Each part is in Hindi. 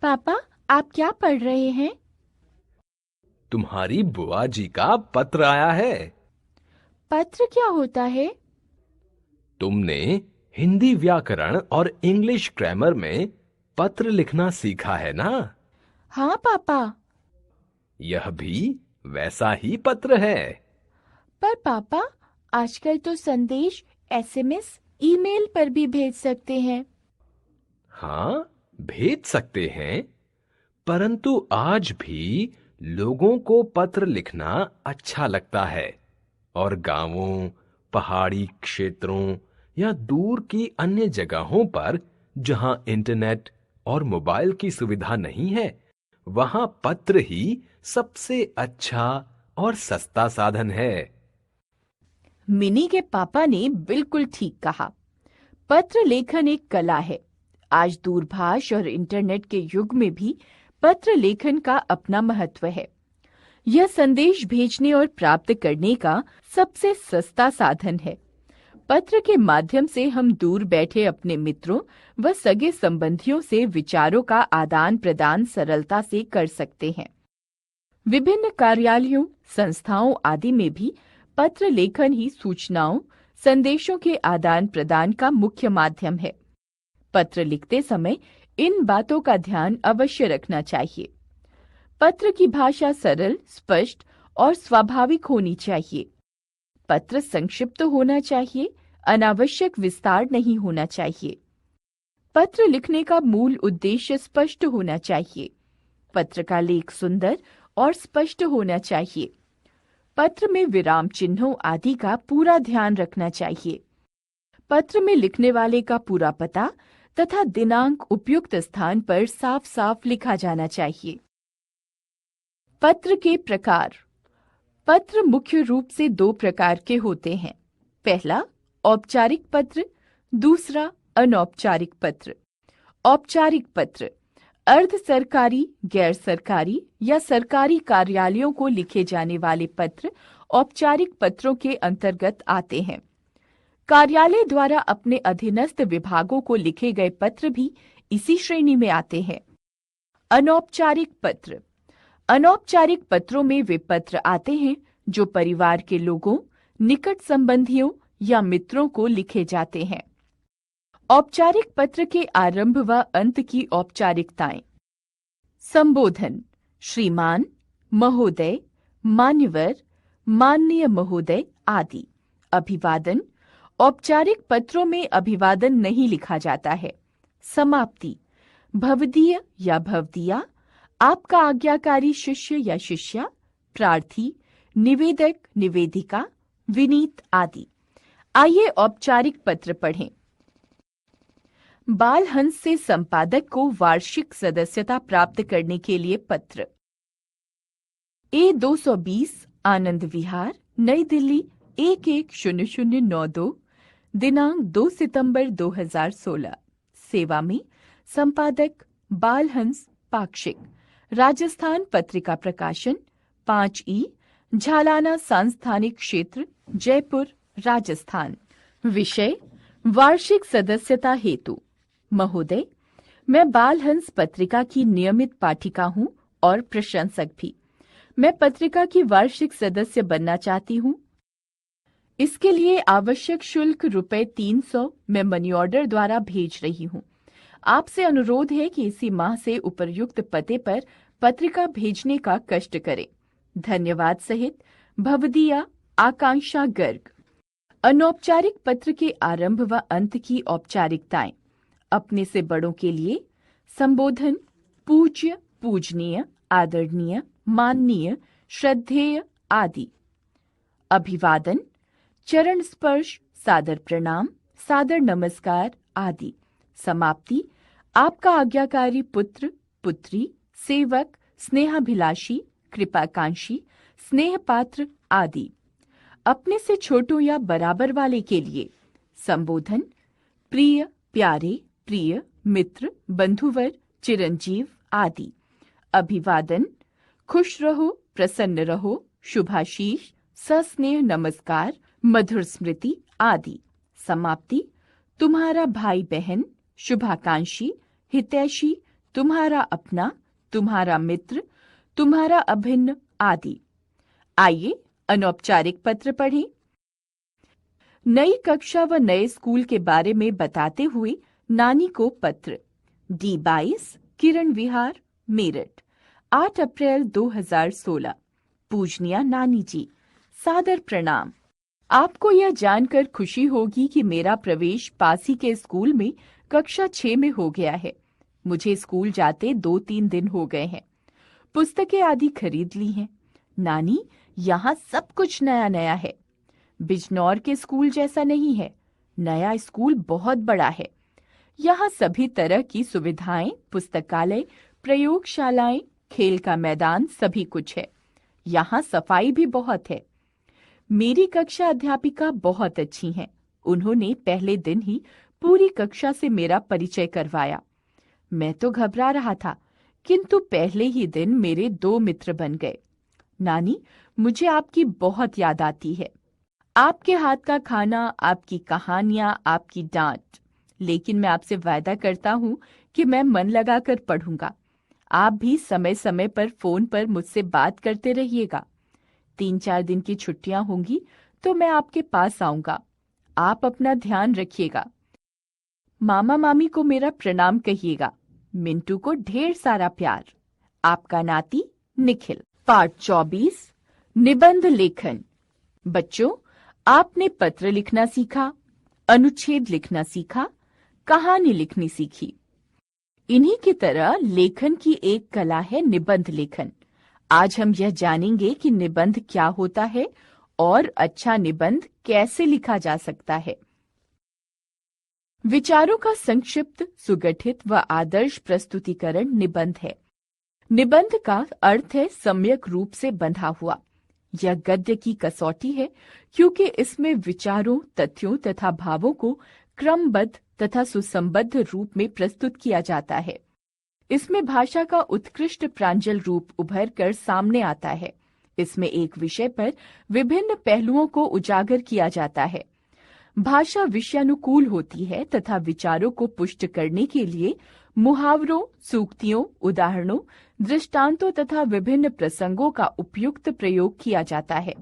पापा, आप क्या पढ़ रहे हैं? तुम्हारी बुआ जी का पत्र आया है। पत्र क्या होता है? तुमने हिंदी व्याकरण और इंग्लिश ग्रामर में पत्र लिखना सीखा है ना? हाँ पापा। यह भी वैसा ही पत्र है। पर पापा, आजकल तो संदेश एसएमएस, ईमेल पर भी भेज सकते हैं। हाँ, भेज सकते हैं, परंतु आज भी लोगों को पत्र लिखना अच्छा लगता है और गांवों, पहाड़ी क्षेत्रों या दूर की अन्य जगहों पर जहां इंटरनेट और मोबाइल की सुविधा नहीं है, वहां पत्र ही सबसे अच्छा और सस्ता साधन है। मिनी के पापा ने बिल्कुल ठीक कहा। पत्र लेखन एक कला है। आज दूरभाष और इंटरनेट के युग में भी पत्र लेखन का अपना महत्व है। यह संदेश भेजने और प्राप्त करने का सबसे सस्ता साधन है। पत्र के माध्यम से हम दूर बैठे अपने मित्रों व सगे संबंधियों से विचारों का आदान प्रदान सरलता से कर सकते हैं। विभिन्न कार्यालयों, संस्थाओं आदि में भी पत्र लेखन ही सूचनाओं, संदेशों के आदान प्रदान का मुख्य माध्यम है। पत्र लिखते समय इन बातों का ध्यान अवश्य रखना चाहिए। पत्र की भाषा सरल, स्पष्ट और स्वाभाविक होनी चाहिए। पत्र संक्षिप्त होना चाहिए, अनावश्यक विस्तार नहीं होना चाहिए। पत्र लिखने का मूल उद्देश्य स्पष्ट होना चाहिए। पत्र का लेख सुंदर और स्पष्ट होना चाहिए। पत्र में विराम चिन्हों आदि का पूरा ध्यान रखना चाहिए। पत्र में लिखने वाले का पूरा पता तथा दिनांक उपयुक्त स्थान पर साफ साफ लिखा जाना चाहिए। पत्र के प्रकार। पत्र मुख्य रूप से दो प्रकार के होते हैं। पहला, औपचारिक पत्र। दूसरा, अनौपचारिक पत्र। औपचारिक पत्र अर्ध सरकारी, गैर सरकारी या सरकारी कार्यालयों को लिखे जाने वाले पत्र औपचारिक पत्रों के अंतर्गत आते हैं। कार्यालय द्वारा अपने अधीनस्थ विभागों को लिखे गए पत्र भी इसी श्रेणी में आते हैं। अनौपचारिक पत्र। अनौपचारिक पत्रों में वे पत्र आते हैं जो परिवार के लोगों, निकट संबंधियों या मित्रों को लिखे जाते हैं। औपचारिक पत्र के आरंभ व अंत की औपचारिकताएं। संबोधन: श्रीमान, महोदय, मान्यवर, माननीय महोदय आदि। अभिवादन: औपचारिक पत्रों में अभिवादन नहीं लिखा जाता है। समाप्ति: भवदीय या भवदीया, आपका आज्ञाकारी शिष्य या शिष्या, प्रार्थी, निवेदक, निवेदिका, विनीत आदि। आइए औपचारिक पत्र पढ़ें। बाल हंस से संपादक को वार्षिक सदस्यता प्राप्त करने के लिए पत्र। A220 आनंद विहार, नई दिल्ली 110092, दिनांक 2 सितंबर 2016। सेवा में संपादक बालहंस, पाक्षिक, राजस्थान पत्रिका प्रकाशन, 5E, झालाना सांस्थानिक क्षेत्र, जयपुर, राजस्थान। विषय: वार्षिक सदस्यता हेतु। महोदय, मैं बालहंस पत्रिका की नियमित पाठिका हूं और प्रशंसक भी। मैं पत्रिका की वार्षिक सदस्य बनना चाहती हूं। इसके लिए आवश्यक शुल्क ₹300 मैं मनी ऑर्डर द्वारा भेज रही हूं। आपसे अनुरोध है कि इसी माह से उपर्युक्त पते पर पत्रिका भेजने का कष्ट करें। धन्यवाद सहित भवदीया आकांक्षा गर्ग। अनौपचारिक पत्र के आरंभ व अंत की औपचारिकताएं। अपने से बड़ों के लिए संबोधन: पूज्य, पूजनीय, आदरणीय, माननीय, श्रद्धेय आदि। अभिवादन: चरण स्पर्श, सादर प्रणाम, सादर नमस्कार आदि। समाप्ति: आपका आज्ञाकारी पुत्र, पुत्री, सेवक, स्नेहाभिलाषी, कृपाकांक्षी, स्नेहपात्र आदि। अपने से छोटों या बराबर वाले के लिए संबोधन: प्रिय, प्यारे, प्रिय, मित्र, बंधुवर, चिरंजीव आदि। अभिवादन: खुश रहो, प्रसन्न रहो, शुभाशीष, सस्नेह नमस्कार, मधुर स्मृति आदि। समाप्ति: तुम्हारा भाई बहन, शुभाकांक्षी, हितैषी, तुम्हारा अपना, तुम्हारा मित्र, तुम्हारा अभिन्न आदि। आइए अनौपचारिक पत्र पढ़ें। नई कक्षा व नए स्कूल के बारे में बताते हुए नानी को पत्र। D22 किरण विहार, मेरठ, 8 अप्रैल 2016। पूजनीय नानी जी, सादर प्रणाम। आपको यह जानकर खुशी होगी कि मेरा प्रवेश पास ही के स्कूल में कक्षा 6 में हो गया है। मुझे स्कूल जाते 2-3 दिन हो गए हैं। पुस्तकें आदि खरीद ली हैं। नानी, यहाँ सब कुछ नया नया है। बिजनौर के स्कूल जैसा नहीं है। नया स्कूल बहुत बड़ा है। यहाँ सभी तरह की सुविधाएं, पुस्तकालय, प्रयोगशालाएं, खेल का मैदान, सभी कुछ है। यहाँ सफाई भी बहुत है। मेरी कक्षा अध्यापिका बहुत अच्छी हैं। उन्होंने पहले दिन ही पूरी कक्षा से मेरा परिचय करवाया। मैं तो घबरा रहा था, किंतु पहले ही दिन मेरे 2 मित्र बन गए। नानी, मुझे आपकी बहुत याद आती है। आपके हाथ का खाना, आपकी कहानियां, आपकी डांट। लेकिन मैं आपसे वायदा करता हूं कि मैं मन लगाकर पढ़ूंगा। आप भी समय समय पर फोन पर मुझसे बात करते रहिएगा। 3-4 दिन की छुट्टियां होंगी तो मैं आपके पास आऊंगा। आप अपना ध्यान रखिएगा। मामा मामी को मेरा प्रणाम कहिएगा। मिंटू को ढेर सारा प्यार। आपका नाती निखिल। पाठ 24, निबंध लेखन। बच्चों, आपने पत्र लिखना सीखा, अनुच्छेद लिखना सीखा, कहानी लिखनी सीखी। इन्हीं की तरह लेखन की एक कला है निबंध लेखन। आज हम यह जानेंगे कि निबंध क्या होता है और अच्छा निबंध कैसे लिखा जा सकता है। विचारों का संक्षिप्त, सुगठित व आदर्श प्रस्तुतिकरण निबंध है। निबंध का अर्थ है सम्यक रूप से बंधा हुआ। यह गद्य की कसौटी है क्योंकि इसमें विचारों, तथ्यों तथा भावों को क्रमबद्ध तथा सुसंबद्ध रूप में प्रस्तुत किया जाता है। इसमें भाषा का उत्कृष्ट प्रांजल रूप उभर कर सामने आता है। इसमें एक विषय पर विभिन्न पहलुओं को उजागर किया जाता है। भाषा विषयानुकूल होती है तथा विचारों को पुष्ट करने के लिए मुहावरों, सूक्तियों, उदाहरणों, दृष्टांतों तथा विभिन्न प्रसंगों का उपयुक्त प्रयोग किया जाता है।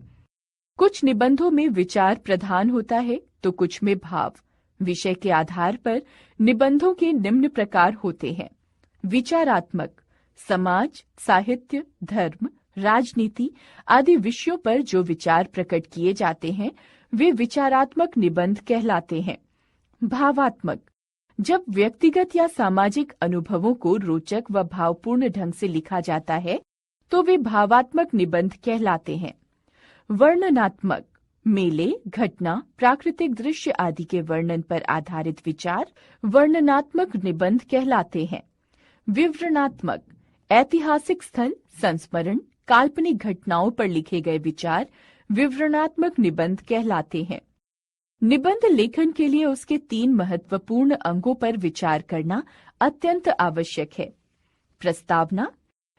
कुछ निबंधों में विचार प्रधान होता है तो कुछ में भाव। विषय के आधार पर निबंधों के निम्न प्रकार होते हैं। विचारात्मक, समाज, साहित्य, धर्म, राजनीति आदि विषयों पर जो विचार प्रकट किए जाते हैं वे विचारात्मक निबंध कहलाते हैं। भावात्मक, जब व्यक्तिगत या सामाजिक अनुभवों को रोचक व भावपूर्ण ढंग से लिखा जाता है तो वे भावात्मक निबंध कहलाते हैं। वर्णनात्मक, मेले, घटना, प्राकृतिक दृश्य आदि के वर्णन पर आधारित विचार वर्णनात्मक निबंध कहलाते हैं। विवरणात्मक, ऐतिहासिक स्थल, संस्मरण, काल्पनिक घटनाओं पर लिखे गए विचार विवरणात्मक निबंध कहलाते हैं। निबंध लेखन के लिए उसके 3 महत्वपूर्ण अंगों पर विचार करना अत्यंत आवश्यक है। प्रस्तावना,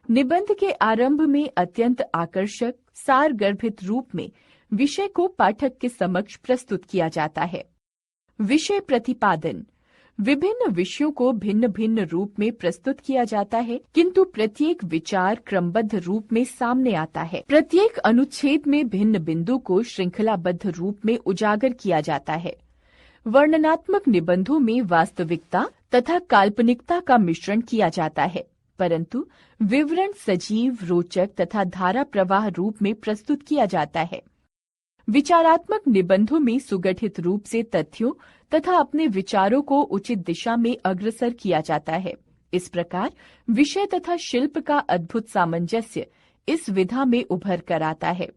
निबंध के आरंभ में अत्यंत आकर्षक, सारगर्भित रूप में विषय को पाठक के समक्ष प्रस्तुत किया जाता है। विषय प्रतिपादन, विभिन्न विषयों को भिन्न भिन्न रूप में प्रस्तुत किया जाता है किंतु प्रत्येक विचार क्रमबद्ध रूप में सामने आता है। प्रत्येक अनुच्छेद में भिन्न बिंदु को श्रृंखलाबद्ध रूप में उजागर किया जाता है। वर्णनात्मक निबंधों में वास्तविकता तथा काल्पनिकता का मिश्रण किया जाता है, परंतु विवरण सजीव, रोचक तथा धारा प्रवाह रूप में प्रस्तुत किया जाता है। विचारात्मक निबंधों में सुगठित रूप से तथ्यों तथा अपने विचारों को उचित दिशा में अग्रसर किया जाता है। इस प्रकार विषय तथा शिल्प का अद्भुत सामंजस्य इस विधा में उभर कर आता है।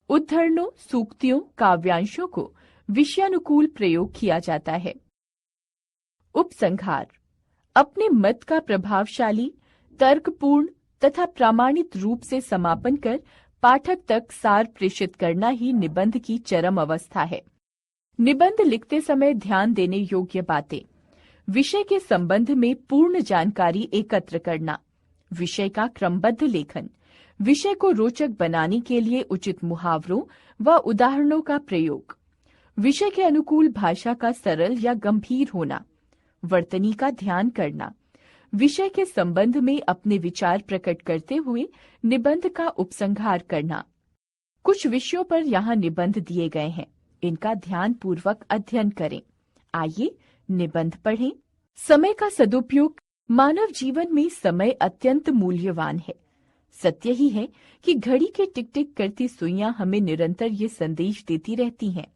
उद्धरणों, सूक्तियों, काव्यांशों को विषयानुकूल प्रयोग किया जाता है। उपसंहार, अपने मत का प्रभावशाली, तर्कपूर्ण तथा प्रामाणिक रूप से समापन कर पाठक तक सार प्रेषित करना ही निबंध की चरम अवस्था है। निबंध लिखते समय ध्यान देने योग्य बातें: विषय के संबंध में पूर्ण जानकारी एकत्र करना, विषय का क्रमबद्ध लेखन, विषय को रोचक बनाने के लिए उचित मुहावरों व उदाहरणों का प्रयोग, विषय के अनुकूल भाषा का सरल या गंभीर होना, वर्तनी का ध्यान करना, विषय के संबंध में अपने विचार प्रकट करते हुए निबंध का उपसंहार करना। कुछ विषयों पर यहाँ निबंध दिए गए हैं, इनका ध्यान पूर्वक अध्ययन करें। आइए निबंध पढ़ें। समय का सदुपयोग। मानव जीवन में समय अत्यंत मूल्यवान है। सत्य ही है कि घड़ी के टिक टिक करती सुइयां हमें निरंतर ये संदेश देती रहती हैं,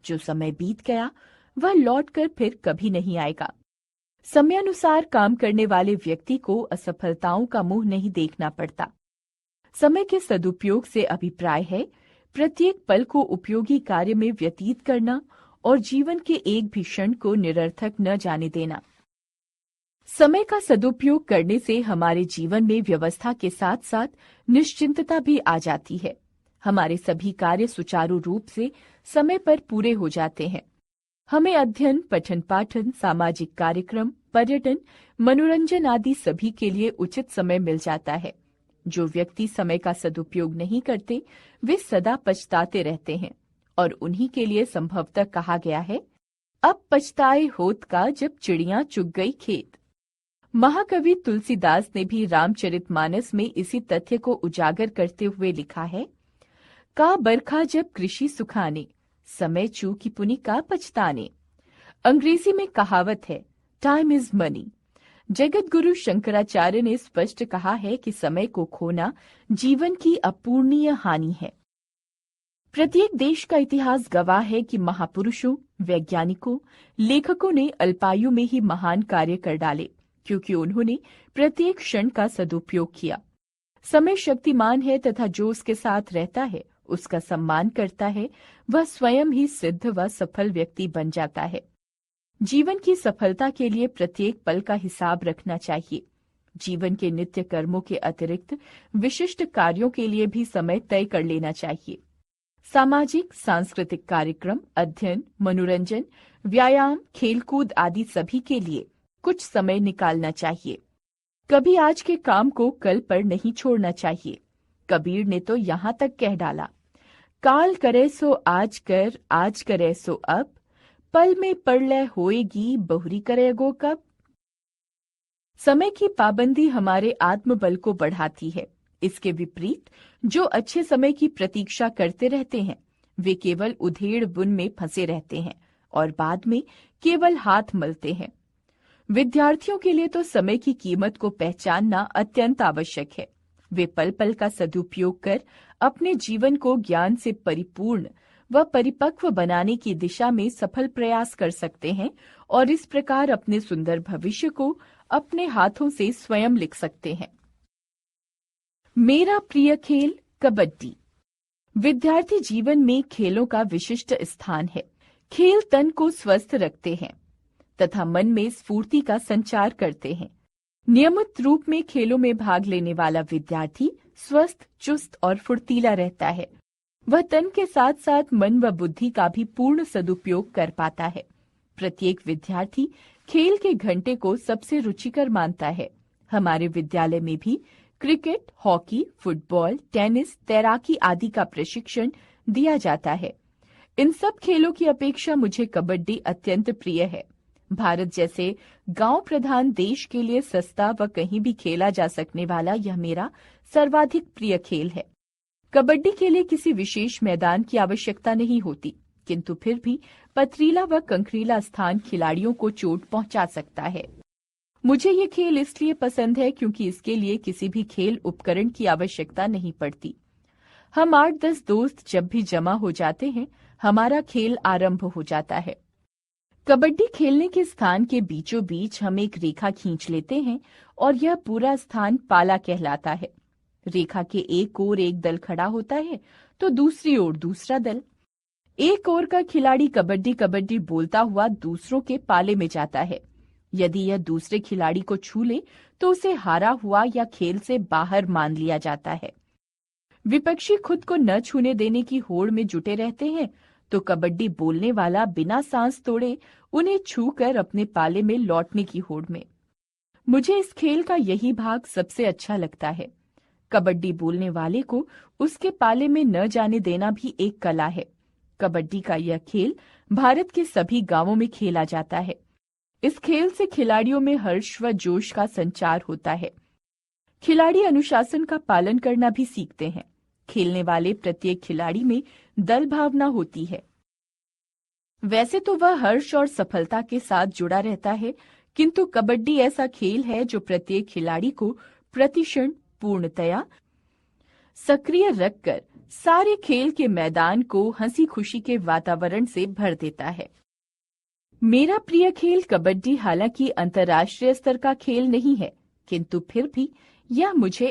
जो समय बीत गया वह लौटकर फिर कभी नहीं आएगा। समयानुसार काम करने वाले व्यक्ति को असफलताओं का मुंह नहीं देखना पड़ता। समय के सदुपयोग से अभिप्राय है प्रत्येक पल को उपयोगी कार्य में व्यतीत करना और जीवन के एक भी क्षण को निरर्थक न जाने देना। समय का सदुपयोग करने से हमारे जीवन में व्यवस्था के साथ साथ निश्चिंतता भी आ जाती है। हमारे सभी कार्य सुचारू रूप से समय पर पूरे हो जाते हैं। हमें अध्ययन, पठन पाठन, सामाजिक कार्यक्रम, पर्यटन, मनोरंजन आदि सभी के लिए उचित समय मिल जाता है। जो व्यक्ति समय का सदुपयोग नहीं करते वे सदा पछताते रहते हैं और उन्हीं के लिए संभवतः कहा गया है, अब पछताए होत का जब चिड़ियां चुग गई खेत। महाकवि तुलसीदास ने भी रामचरितमानस में इसी तथ्य को उजागर करते हुए लिखा है, का बरखा जब कृषि सुखाने, समय चूकी पुनि का पछताने। अंग्रेजी में कहावत है, time is money. Jagat Guru Shankaracharya ने स्पष्ट कहा है कि समय को खोना जीवन की अपूर्णीय हानि है। प्रत्येक देश का इतिहास गवाह है कि महापुरुषों, वैज्ञानिकों, लेखकों ने अल्पायु में ही महान कार्य कर डाले, क्योंकि उन्होंने प्रत्येक क्षण का सदुपयोग किया। समय शक्तिमान है तथा जो उसके साथ रहता है, उसका सम्मान करता है, वह स्वयं ही सिद्ध व सफल व्यक्ति बन जाता है। जीवन की सफलता के लिए प्रत्येक पल का हिसाब रखना चाहिए। जीवन के नित्य कर्मों के अतिरिक्त विशिष्ट कार्यों के लिए भी समय तय कर लेना चाहिए। सामाजिक, सांस्कृतिक कार्यक्रम, अध्ययन, मनोरंजन, व्यायाम, खेलकूद आदि सभी के लिए कुछ समय निकालना चाहिए। कभी आज के काम को कल पर नहीं छोड़ना चाहिए। कबीर ने तो यहाँ तक कह डाला, काल करे सो आज कर, आज करे सो अब, पल में परलय होएगी, बहुरी करेगो कब। समय की पाबंदी हमारे आत्मबल को बढ़ाती है। इसके विपरीत जो अच्छे समय की प्रतीक्षा करते रहते हैं, वे केवल उधेड़ बुन में फंसे रहते हैं और बाद में केवल हाथ मलते हैं। विद्यार्थियों के लिए तो समय की कीमत को पहचानना अत्यंत आवश्यक है। वे पल पल का सदुपयोग कर अपने जीवन को ज्ञान से परिपूर्ण व परिपक्व बनाने की दिशा में सफल प्रयास कर सकते हैं और इस प्रकार अपने सुंदर भविष्य को अपने हाथों से स्वयं लिख सकते हैं। मेरा प्रिय खेल कबड्डी। विद्यार्थी जीवन में खेलों का विशिष्ट स्थान है। खेल तन को स्वस्थ रखते हैं तथा मन में स्फूर्ति का संचार करते हैं। नियमित रूप में खेलों में भाग लेने वाला विद्यार्थी स्वस्थ, चुस्त और फुर्तीला रहता है। वह तन के साथ साथ मन व बुद्धि का भी पूर्ण सदुपयोग कर पाता है। प्रत्येक विद्यार्थी खेल के घंटे को सबसे रुचिकर मानता है। हमारे विद्यालय में भी क्रिकेट, हॉकी, फुटबॉल, टेनिस, तैराकी आदि का प्रशिक्षण दिया जाता है। इन सब खेलों की अपेक्षा मुझे कबड्डी अत्यंत प्रिय है। भारत जैसे गांव प्रधान देश के लिए सस्ता व कहीं भी खेला जा सकने वाला यह मेरा सर्वाधिक प्रिय खेल है। कबड्डी के लिए किसी विशेष मैदान की आवश्यकता नहीं होती, किंतु फिर भी पथरीला व कंकरीला स्थान खिलाड़ियों को चोट पहुंचा सकता है। मुझे ये खेल इसलिए पसंद है क्योंकि इसके लिए किसी भी खेल उपकरण की आवश्यकता नहीं पड़ती। हम 8-10 दोस्त जब भी जमा हो जाते हैं, हमारा खेल आरंभ हो जाता है। कबड्डी खेलने के स्थान के बीचों बीच हम एक रेखा खींच लेते हैं और यह पूरा स्थान पाला कहलाता है। रेखा के एक ओर एक दल खड़ा होता है तो दूसरी ओर दूसरा दल। एक ओर का खिलाड़ी कबड्डी कबड्डी बोलता हुआ दूसरों के पाले में जाता है। यदि यह दूसरे खिलाड़ी को छू ले तो उसे हारा हुआ या खेल से बाहर मान लिया जाता है। विपक्षी खुद को न छूने देने की होड़ में जुटे रहते हैं तो कबड्डी बोलने वाला बिना सांस तोड़े उन्हें छूकर अपने पाले में लौटने की होड़ में। मुझे इस खेल का यही भाग सबसे अच्छा लगता है। कबड्डी बोलने वाले को उसके पाले में न जाने देना भी एक कला है। कबड्डी का यह खेल भारत के सभी गांवों में खेला जाता है। इस खेल से खिलाड़ियों में हर्ष व जोश का संचार होता है। खिलाड़ी अनुशासन का पालन करना भी सीखते हैं। खेलने वाले प्रत्येक खिलाड़ी में दल भावना होती है। वैसे तो वह हर्ष और सफलता के साथ जुड़ा रहता है, किंतु कबड्डी ऐसा खेल है जो प्रत्येक खिलाड़ी को प्रतिक्षण पूर्णतया सक्रिय रखकर सारे खेल के मैदान को हंसी खुशी के वातावरण से भर देता है। मेरा प्रिय खेल कबड्डी हालांकि अंतर्राष्ट्रीय स्तर का खेल नहीं है, किंतु फिर भी यह मुझे